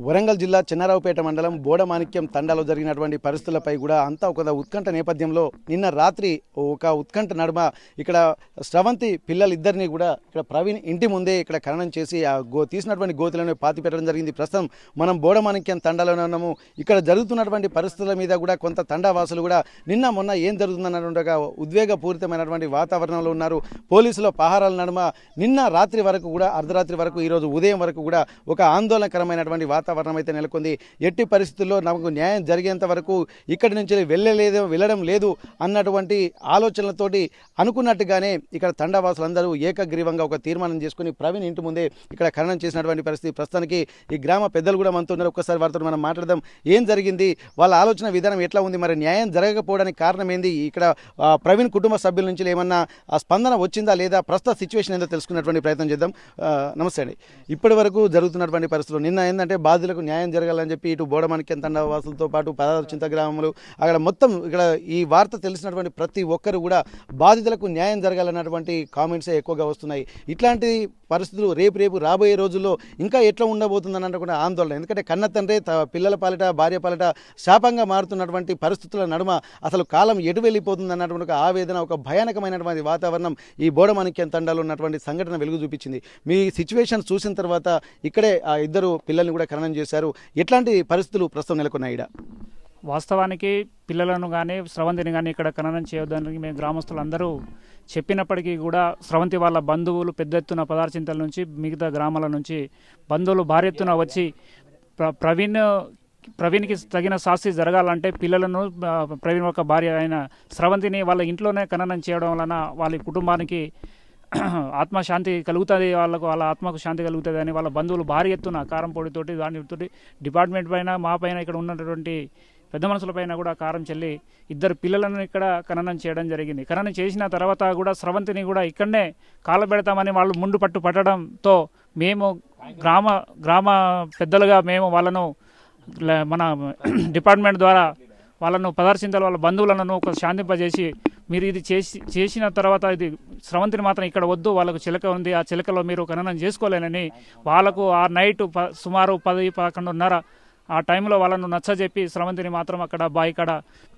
వరంగల్ జిల్లా చెన్నారావుపేట మండలం బోడమాణిక్యం తండాలో జరిగినటువంటి పరిస్థితులపై కూడా అంతా ఒక ఉత్కంఠ నేపథ్యంలో నిన్న రాత్రి ఒక ఉత్కంఠ నడుమ ఇక్కడ స్రవంతి పిల్లలిద్దరినీ కూడా ఇక్కడ ప్రవీణ్ ఇంటి ముందే ఇక్కడ ఖననం చేసి ఆ తీసినటువంటి గోతులను పాతి పెట్టడం జరిగింది. ప్రస్తుతం మనం బోడమాణిక్యం తండాలోనే ఉన్నాము. ఇక్కడ జరుగుతున్నటువంటి పరిస్థితుల మీద కూడా కొంత తండావాసులు కూడా నిన్న మొన్న ఏం జరుగుతుందన్నటువంటి ఒక ఉద్వేగపూరితమైనటువంటి వాతావరణంలో ఉన్నారు. పోలీసుల పహారాల నడుమ నిన్న రాత్రి వరకు కూడా అర్ధరాత్రి వరకు ఈరోజు ఉదయం వరకు కూడా ఒక ఆందోళనకరమైనటువంటి వాతావరణం అయితే నెలకొంది. ఎట్టి పరిస్థితుల్లో నాకు న్యాయం జరిగేంత వరకు ఇక్కడి నుంచి వెళ్ళడం లేదు అన్నటువంటి ఆలోచనలతోటి అనుకున్నట్టుగానే ఇక్కడ తండావాసులందరూ ఏకగ్రీవంగా ఒక తీర్మానం చేసుకుని ప్రవీణ్ ఇంటి ముందే ఇక్కడ ఖననం చేసినటువంటి పరిస్థితి. ప్రస్తుతానికి ఈ గ్రామ పెద్దలు కూడా మనతో ఉన్నారు. ఒక్కసారి వారితో మనం మాట్లాడదాం. ఏం జరిగింది, వాళ్ళ ఆలోచన విధానం ఎట్లా ఉంది, మరి న్యాయం జరగకపోవడానికి కారణం ఏంది, ఇక్కడ ప్రవీణ్ కుటుంబ సభ్యుల నుంచి ఏమన్నా స్పందన వచ్చిందా లేదా, ప్రస్తుత సిచ్యువేషన్ ఏందో తెలుసుకున్నటువంటి ప్రయత్నం చేద్దాం. నమస్తే అండి. ఇప్పటి వరకు జరుగుతున్నటువంటి పరిస్థితులు నిన్న ఏంటంటే బాధితులకు న్యాయం జరగాలని చెప్పి ఇటు బోడమాణిక్యం తండావాసులతో పాటు పదార్థ చింత గ్రామములు అక్కడ మొత్తం ఇక్కడ ఈ వార్త తెలిసినటువంటి ప్రతి ఒక్కరు కూడా బాధితులకు న్యాయం జరగాలన్నటువంటి కామెంట్సే ఎక్కువగా వస్తున్నాయి. ఇట్లాంటి పరిస్థితులు రేపు రాబోయే రోజుల్లో ఇంకా ఎట్లా ఉండబోతుందని అన్నటువంటి ఆందోళన. ఎందుకంటే కన్న తండ్రి పిల్లల పాలిట భార్య పాలిట శాపంగా మారుతున్నటువంటి పరిస్థితుల నడుమ అసలు కాలం ఎటు వెళ్ళిపోతుంది అన్నటువంటి ఒక ఆవేదన, ఒక భయానకమైనటువంటి వాతావరణం ఈ బోడమాణిక్యం తండాలో ఉన్నటువంటి సంఘటన వెలుగు చూపించింది. మీ సిచ్యువేషన్ చూసిన తర్వాత ఇక్కడే ఆ ఇద్దరు పిల్లల్ని కూడా ఖననం చేశారు. ఎట్లాంటి పరిస్థితులు ప్రస్తుతం నెలకొన్నాయి? వాస్తవానికి పిల్లలను కానీ స్రవంతిని కానీ ఇక్కడ ఖననం చేయొద్దని మేము గ్రామస్తులందరూ చెప్పినప్పటికీ కూడా స్రవంతి వాళ్ళ బంధువులు పెద్ద ఎత్తున పదార్చింతల నుంచి మిగతా గ్రామాల నుంచి బంధువులు భారీ ఎత్తున వచ్చి ప్రవీణ్కి తగిన శాస్తి జరగాలంటే పిల్లలను ప్రవీణ్ యొక్క భార్య అయిన స్రవంతిని వాళ్ళ ఇంట్లోనే ఖననం చేయడం వలన వాళ్ళ కుటుంబానికి ఆత్మశాంతి కలుగుతుంది, వాళ్ళ ఆత్మకు శాంతి కలుగుతుంది అని వాళ్ళ బంధువులు భారీ ఎత్తున కారం పొడితోటి దానితోటి డిపార్ట్మెంట్ పైన మా పైన ఇక్కడ ఉన్నటువంటి పెద్ద మనుషులపైన కూడా కారం చెల్లి ఇద్దరు పిల్లలను ఇక్కడ ఖననం చేయడం జరిగింది. ఖననం చేసిన తర్వాత కూడా స్రవంతిని కూడా ఇక్కడనే కాలబెడతామని వాళ్ళు ముందు పట్టడంతో మేము గ్రామ పెద్దలుగా మేము వాళ్ళను మన డిపార్ట్మెంట్ ద్వారా వాళ్ళను పదార్చింతలు వాళ్ళ బంధువులను ఒక శాంతింపజేసి మీరు ఇది చేసిన తర్వాత ఇది స్రవంతిని మాత్రం ఇక్కడ వద్దు, వాళ్ళకు చిలక ఉంది, ఆ చిలకలో మీరు ఖననం చేసుకోలేనని వాళ్ళకు ఆ నైట్ సుమారు 10-11:30 ఆ టైంలో వాళ్ళను నచ్చజెప్పి స్రవంతిని మాత్రం అక్కడ బాయికాడ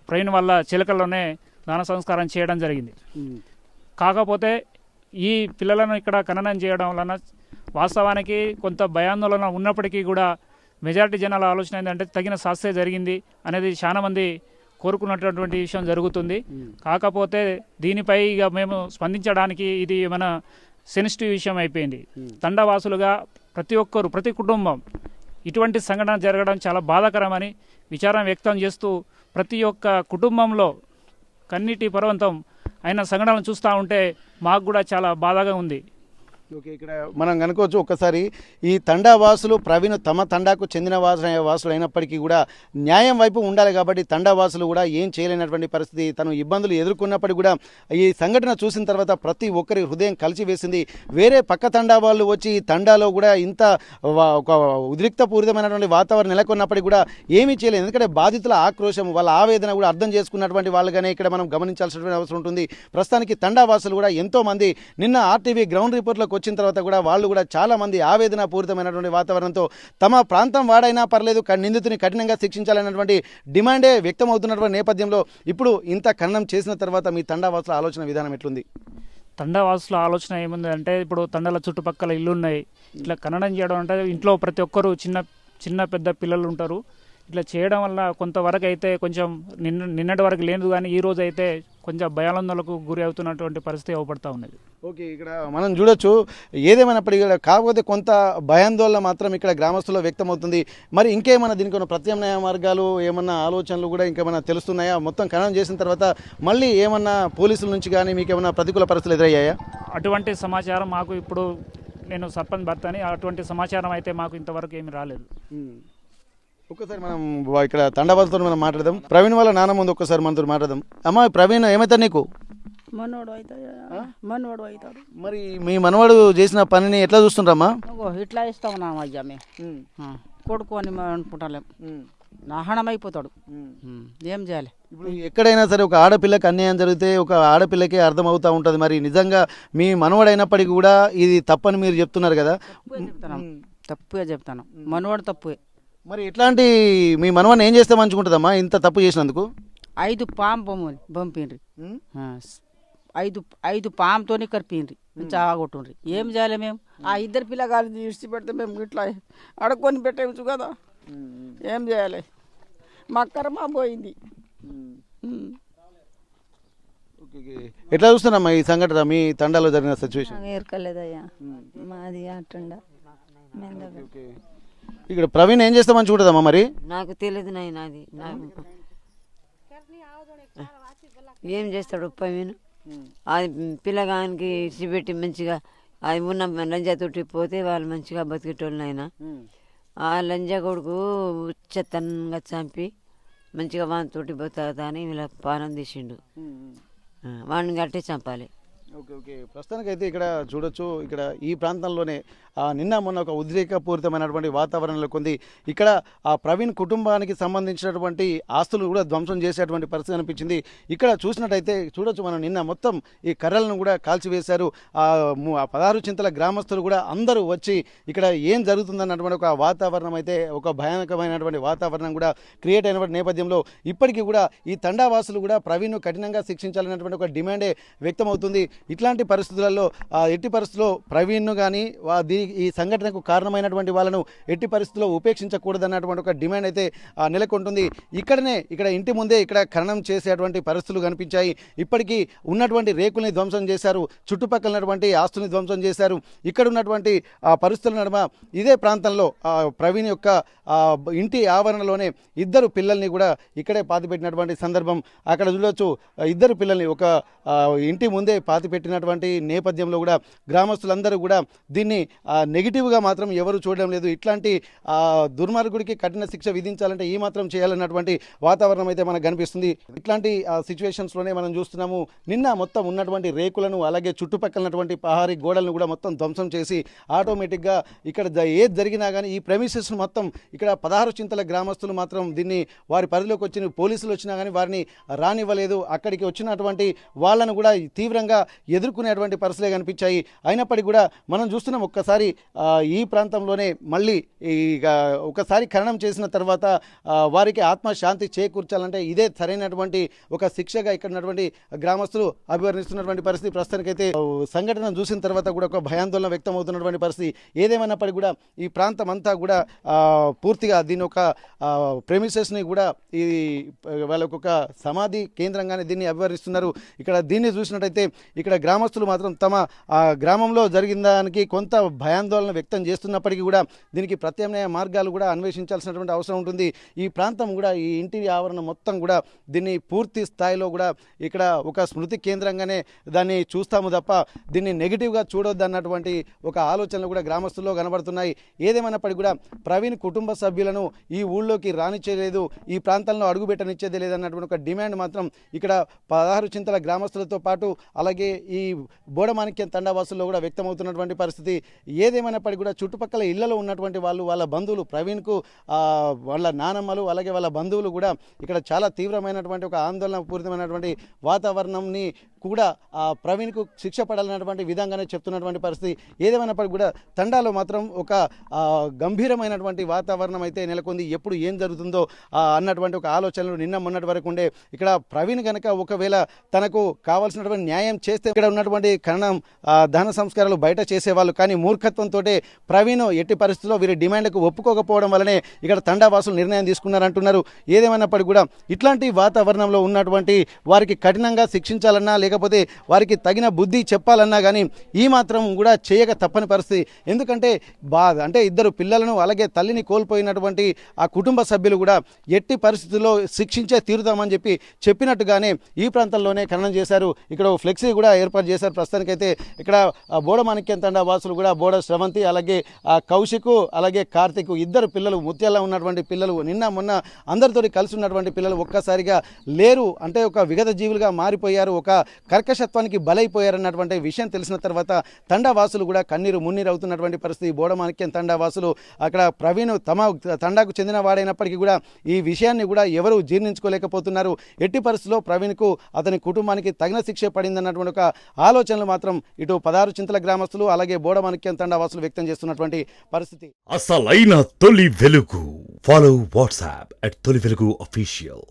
ప్రవీణ్ వాళ్ళ చిలకల్లోనే దాన సంస్కారం చేయడం జరిగింది. కాకపోతే ఈ పిల్లలను ఇక్కడ ఖననం చేయడం వలన వాస్తవానికి కొంత భయాందోళన ఉన్నప్పటికీ కూడా మెజారిటీ జనాల ఆలోచన ఏంటంటే తగిన శాస్త్రే జరిగింది అనేది చాలా మంది కోరుకున్నటువంటి విషయం జరుగుతుంది. కాకపోతే దీనిపై ఇక మేము స్పందించడానికి ఇది మన సెన్సిటివ్ విషయం అయిపోయింది. తండావాసులుగా ప్రతి కుటుంబం ఇటువంటి సంఘటన జరగడం చాలా బాధాకరమని విచారం వ్యక్తం చేస్తూ ప్రతి ఒక్క కుటుంబంలో కన్నీటి పర్వంతం అయిన సంఘటనలు చూస్తూ ఉంటే మాకు కూడా చాలా బాధగా ఉంది. ఓకే, ఇక్కడ మనం కనుకోవచ్చు ఒక్కసారి ఈ తండావాసులు ప్రవీణ్ తమ తండాకు చెందిన వాసులు అయినప్పటికీ కూడా న్యాయం వైపు ఉండాలి కాబట్టి తండావాసులు కూడా ఏం చేయలేనటువంటి పరిస్థితి, తను ఇబ్బందులు ఎదుర్కొన్నప్పటికీ కూడా ఈ సంఘటన చూసిన తర్వాత ప్రతి ఒక్కరి హృదయం కలిసివేసింది. వేరే పక్క తండా వాళ్ళు వచ్చి ఈ తండాలో కూడా ఇంత ఒక ఉద్రిక్తపూరితమైనటువంటి వాతావరణం నెలకొన్నప్పటికీ కూడా ఏమీ చేయలేదు. ఎందుకంటే బాధితుల ఆక్రోశం, వాళ్ళ ఆవేదన కూడా అర్థం చేసుకున్నటువంటి వాళ్ళుగానే ఇక్కడ మనం గమనించాల్సినటువంటి అవసరం ఉంటుంది. ప్రస్తుతానికి తండావాసులు కూడా ఎంతోమంది నిన్న ఆర్టీవీ గ్రౌండ్ రిపోర్ట్లోకి వచ్చిన తర్వాత కూడా వాళ్ళు కూడా చాలా మంది ఆవేదన పూరితమైనటువంటి వాతావరణంతో తమ ప్రాంతం వాడైనా పర్లేదు నిందితుని కఠినంగా శిక్షించాలన్నటువంటి డిమాండే వ్యక్తమవుతున్నటువంటి నేపథ్యంలో ఇప్పుడు ఇంత ఖననం చేసిన తర్వాత మీ తండావాసుల ఆలోచన విధానం ఎట్లుంది? తండావాసుల ఆలోచన ఏముంది అంటే ఇప్పుడు తండాల చుట్టుపక్కల ఇల్లు ఉన్నాయి, ఇట్లా ఖననం చేయడం అంటే ఇంట్లో ప్రతి ఒక్కరు చిన్న పెద్ద పిల్లలు ఉంటారు. ఇట్లా చేయడం వల్ల కొంతవరకు అయితే కొంచెం నిన్నటి వరకు లేదు, కానీ ఈ రోజు అయితే కొంచెం భయాందోళనకు గురి అవుతున్నటువంటి పరిస్థితి అవపడతా ఉన్నది. ఓకే, ఇక్కడ మనం చూడొచ్చు. ఏదేమైనప్పటికీ కాకపోతే కొంత భయాందోళన మాత్రం ఇక్కడ గ్రామస్తుల్లో వ్యక్తమవుతుంది. మరి ఇంకేమైనా దీనికి ప్రత్యామ్నాయ మార్గాలు ఏమన్నా ఆలోచనలు కూడా ఇంకేమైనా తెలుస్తున్నాయా? మొత్తం ఖననం చేసిన తర్వాత మళ్ళీ ఏమన్నా పోలీసుల నుంచి కానీ మీకు ఏమైనా ప్రతికూల పరిస్థితులు ఎదురయ్యాయా? అటువంటి సమాచారం మాకు ఇప్పుడు నేను సర్పంచ్ భర్తని, అటువంటి సమాచారం అయితే మాకు ఇంతవరకు ఏమి రాలేదు. ఒక్కసారి మనం ఇక్కడ తండావాసులతో మనం మాట్లాడదాం. ప్రవీణ్ వాళ్ళ నాన్న ముందు ఒక్కసారి మనతో మాట్లాడదాం. అమ్మా ప్రవీణ్ ఏమవుతాడు నీకు? మనవాడు అవుతాడు. మరి మీ మనవాడు చేసిన పనిని ఎట్లా చూస్తుండ్రమ్మా? ఇట్లా ఇస్తా ఉన్నాం అయ్యా మేము కొడుకు అని అనుకుంటాం. నాహనం అయిపోతాడు, ఏం చేయాలి? ఇప్పుడు ఎక్కడైనా సరే ఒక ఆడపిల్లకి అన్యాయం జరిగితే ఒక ఆడపిల్లకే అర్థమవుతూ ఉంటుంది. మరి నిజంగా మీ మనవాడైనప్పటికీ కూడా ఇది తప్పని మీరు చెప్తున్నారు కదా? తప్పుగా చెప్తాను, మనవాడు తప్పుే. మరి ఇట్లాంటి మీ మనవన్ని ఏం చేస్తే మంచిగుంటుందమ్మా ఇంత తప్పు చేసినందుకు? 5 పాము పంపిండ్రి, 5 పాముతోని కరిపిండ్రి, చావగొట్టుండ్రి. ఏం చేయాలి మేము? ఆ 2 పిల్లగాళ్ళు ఇడిచి పెడితే మేము ఇట్లా అడుక్కొని పెట్టేవచ్చు కదా. ఏం చేయాలి? మా కర్మ పోయింది. ఎట్లా చూస్తున్నామ్మా ఈ సంఘటన మీ తండాలో జరిగిన సిచ్యువేషన్? ఎరకలేదయ్యా, మాది అటుండ. ఇక్కడ ప్రవీణ్ ఏం చేస్తే మంచిగుంటుందమ్మా మరి? నాకు తెలియదు నాయన, అది ఏం చేస్తాడు ప్రవీణ్? అది పిల్లగానికి ఇచ్చిపెట్టి మంచిగా అది ఉన్న లంజాతోటి పోతే వాళ్ళు మంచిగా బతికేటోళ్ళు నాయన. ఆ లంజా కొడుకు చెత్తనంగా చంపి మంచిగా వానితోటి బతుకుతా అని వీళ్ళ పానం తీసిండు. వాడిని గట్టే చంపాలి. ఓకే ఓకే ప్రస్తుతానికైతే ఇక్కడ చూడొచ్చు, ఇక్కడ ఈ ప్రాంతంలోనే నిన్న మొన్న ఒక ఉద్రేకపూరితమైనటువంటి వాతావరణంలో కొంది. ఇక్కడ ఆ ప్రవీణ్ కుటుంబానికి సంబంధించినటువంటి ఆస్తులు కూడా ధ్వంసం చేసేటువంటి పరిస్థితి అనిపించింది. ఇక్కడ చూసినట్టయితే చూడొచ్చు మనం, నిన్న మొత్తం ఈ కర్రలను కూడా కాల్చివేశారు. 16 చింతల గ్రామస్తులు కూడా అందరూ వచ్చి ఇక్కడ ఏం జరుగుతుందన్నటువంటి ఒక వాతావరణం అయితే, ఒక భయానకమైనటువంటి వాతావరణం కూడా క్రియేట్ అయినటువంటి నేపథ్యంలో ఇప్పటికీ కూడా ఈ తండావాసులు కూడా ప్రవీణ్ను కఠినంగా శిక్షించాలన్నటువంటి ఒక డిమాండే వ్యక్తమవుతుంది. ఇట్లాంటి పరిస్థితులలో ఎట్టి పరిస్థితుల్లో ప్రవీణ్ను కానీ ఈ సంఘటనకు కారణమైనటువంటి వాళ్ళను ఎట్టి పరిస్థితుల్లో ఉపేక్షించకూడదన్నటువంటి ఒక డిమాండ్ అయితే నెలకొంటుంది. ఇక్కడ ఇంటి ముందే ఇక్కడ ఖననం చేసేటువంటి పరిస్థితులు కనిపించాయి. ఇప్పటికీ ఉన్నటువంటి రేకుల్ని ధ్వంసం చేశారు, చుట్టుపక్కల ఉన్నటువంటి ఆస్తుని ధ్వంసం చేశారు. ఇక్కడ ఉన్నటువంటి పరిస్థితుల నడుమ ఇదే ప్రాంతంలో ప్రవీణ్ యొక్క ఇంటి ఆవరణలోనే 2 పిల్లల్ని కూడా ఇక్కడే పాతిపెట్టినటువంటి సందర్భం అక్కడ చూడవచ్చు. 2 పిల్లల్ని ఒక ఇంటి ముందే పాతిపెట్టినటువంటి నేపథ్యంలో కూడా గ్రామస్తులందరూ కూడా దీన్ని నెగిటివ్గా మాత్రం ఎవరు చూడడం లేదు. ఇట్లాంటి దుర్మార్గుడికి కఠిన శిక్ష విధించాలంటే ఈ మాత్రం చేయాలన్నటువంటి వాతావరణం అయితే మనకు కనిపిస్తుంది. ఇట్లాంటి సిచ్యువేషన్స్లోనే మనం చూస్తున్నాము. నిన్న మొత్తం ఉన్నటువంటి రేకులను అలాగే చుట్టుపక్కల ఉన్నటువంటి పహారీ గోడలను కూడా మొత్తం ధ్వంసం చేసి ఆటోమేటిక్గా ఇక్కడ ఏది జరిగినా కానీ ఈ ప్రెమిసెస్ మొత్తం ఇక్కడ 16 చింతల గ్రామస్తులు మాత్రం దీన్ని వారి పరిధిలోకి వచ్చిన పోలీసులు వచ్చినా కానీ వారిని రానివ్వలేదు. అక్కడికి వచ్చినటువంటి వాళ్ళను కూడా తీవ్రంగా ఎదుర్కొనేటువంటి పరిస్థితులే కనిపించాయి. అయినప్పటికీ కూడా మనం చూస్తున్నాం, ఒక్కసారి ఈ ప్రాంతంలోనే మళ్ళీ ఒకసారి ఖననం చేసిన తర్వాత వారికి ఆత్మశాంతి చేకూర్చాలంటే ఇదే సరైనటువంటి ఒక శిక్షగా ఇక్కడ ఉన్నటువంటి గ్రామస్తులు అభివర్ణిస్తున్నటువంటి పరిస్థితి. ప్రస్తుతానికైతే సంఘటన చూసిన తర్వాత కూడా ఒక భయాందోళన వ్యక్తం అవుతున్నటువంటి పరిస్థితి. ఏదేమైనప్పటికీ కూడా ఈ ప్రాంతం అంతా కూడా పూర్తిగా దీని ఒక ప్రెమిసెస్ని కూడా ఈ వాళ్ళకొక సమాధి కేంద్రంగానే దీన్ని అభివర్ణిస్తున్నారు. ఇక్కడ దీన్ని చూసినట్టయితే ఇక్కడ గ్రామస్తులు మాత్రం తమ గ్రామంలో జరిగిన దానికి కొంత భయాందోళన వ్యక్తం చేస్తున్నప్పటికీ కూడా దీనికి ప్రత్యామ్నాయ మార్గాలు కూడా అన్వేషించాల్సినటువంటి అవసరం ఉంటుంది. ఈ ప్రాంతం కూడా ఈ ఇంటి ఆవరణ మొత్తం కూడా దీన్ని పూర్తి స్థాయిలో కూడా ఇక్కడ ఒక స్మృతి కేంద్రంగానే దాన్ని చూస్తాము తప్ప దీన్ని నెగిటివ్గా చూడొద్దు అన్నటువంటి ఒక ఆలోచనలు కూడా గ్రామస్తుల్లో కనబడుతున్నాయి. ఏదేమైనప్పటికీ కూడా ప్రవీణ్ కుటుంబ సభ్యులను ఈ ఊళ్ళోకి రానిచ్చేలేదు, ఈ ప్రాంతంలో అడుగుపెట్టనిచ్చేది లేదన్నటువంటి ఒక డిమాండ్ మాత్రం ఇక్కడ 16 చింతల గ్రామస్తులతో పాటు అలాగే ఈ బోడమాణిక్యం తండావాసుల్లో కూడా వ్యక్తమవుతున్నటువంటి పరిస్థితి. ఏదేమైనప్పటికీ కూడా చుట్టుపక్కల ఇళ్లలో ఉన్నటువంటి వాళ్ళు, వాళ్ళ బంధువులు, ప్రవీణ్కు వాళ్ళ నానమ్మలు అలాగే వాళ్ళ బంధువులు కూడా ఇక్కడ చాలా తీవ్రమైనటువంటి ఒక ఆందోళన పూరితమైనటువంటి వాతావరణంని కూడా ప్రవీణ్కు శిక్ష పడాలన్నటువంటి విధంగానే చెప్తున్నటువంటి పరిస్థితి. ఏదేమైనప్పటికీ కూడా తండాలో మాత్రం ఒక గంభీరమైనటువంటి వాతావరణం అయితే నెలకొంది. ఎప్పుడు ఏం జరుగుతుందో అన్నటువంటి ఒక ఆలోచనలు నిన్న మొన్నటి వరకు ఉండే. ఇక్కడ ప్రవీణ్ కనుక ఒకవేళ తనకు కావాల్సినటువంటి న్యాయం చేస్తే ఇక్కడ ఉన్నటువంటి ఖననం దహన సంస్కారాలు బయట చేసేవాళ్ళు. కానీ మూర్ఖత్వంతో ప్రవీణ్ ఎట్టి పరిస్థితుల్లో వీరి డిమాండ్కు ఒప్పుకోకపోవడం వల్లనే ఇక్కడ తండావాసులు నిర్ణయం తీసుకున్నారంటున్నారు. ఏదేమైనప్పటికీ కూడా ఇట్లాంటి వాతావరణంలో ఉన్నటువంటి వారికి కఠినంగా శిక్షించాలన్నా లేకపోతే వారికి తగిన బుద్ధి చెప్పాలన్నా కానీ ఈ మాత్రం కూడా చేయక తప్పని పరిస్థితి. ఎందుకంటే అంటే 2 పిల్లలను అలాగే తల్లిని కోల్పోయినటువంటి ఆ కుటుంబ సభ్యులు కూడా ఎట్టి పరిస్థితుల్లో శిక్షించే తీరుతామని చెప్పినట్టుగానే ఈ ప్రాంతంలోనే ఖననం చేశారు. ఇక్కడ ఫ్లెక్సీ కూడా ఏర్పాటు చేశారు. ప్రస్తుతానికైతే ఇక్కడ బోడమాణిక్యం తండా వాసులు కూడా బోడ శ్రవంతి అలాగే కౌశిక్ అలాగే కార్తిక్ 2 పిల్లలు ముత్యాల ఉన్నటువంటి పిల్లలు నిన్న మొన్న అందరితోటి కలిసి ఉన్నటువంటి పిల్లలు ఒక్కసారిగా లేరు. అంటే ఒక విగత జీవులుగా మారిపోయారు, ఒక కర్కశత్వానికి బలైపోయారన్నటువంటి విషయం తెలిసిన తర్వాత తండావాసులు కూడా కన్నీరు మున్నీరు అవుతున్నటువంటి పరిస్థితి. బోడమాణిక్యం తండావాసులు అక్కడ ప్రవీణ్ తమ తండాకు చెందిన వాడైనప్పటికీ కూడా ఈ విషయాన్ని కూడా ఎవరు జీర్ణించుకోలేకపోతున్నారు. ఎట్టి పరిస్థితుల్లో ప్రవీణ్కు అతని కుటుంబానికి తగిన శిక్ష పడిందన్నటువంటి ఒక ఆలోచనలు మాత్రం ఇటు 16 చింతల గ్రామస్తులు అలాగే బోడమాణిక్యం తండావాసులు వ్యక్తం చేస్తున్నటువంటి పరిస్థితి. అసలైన తొలి వెలుగు Follow WhatsApp at Toli Velugu Official.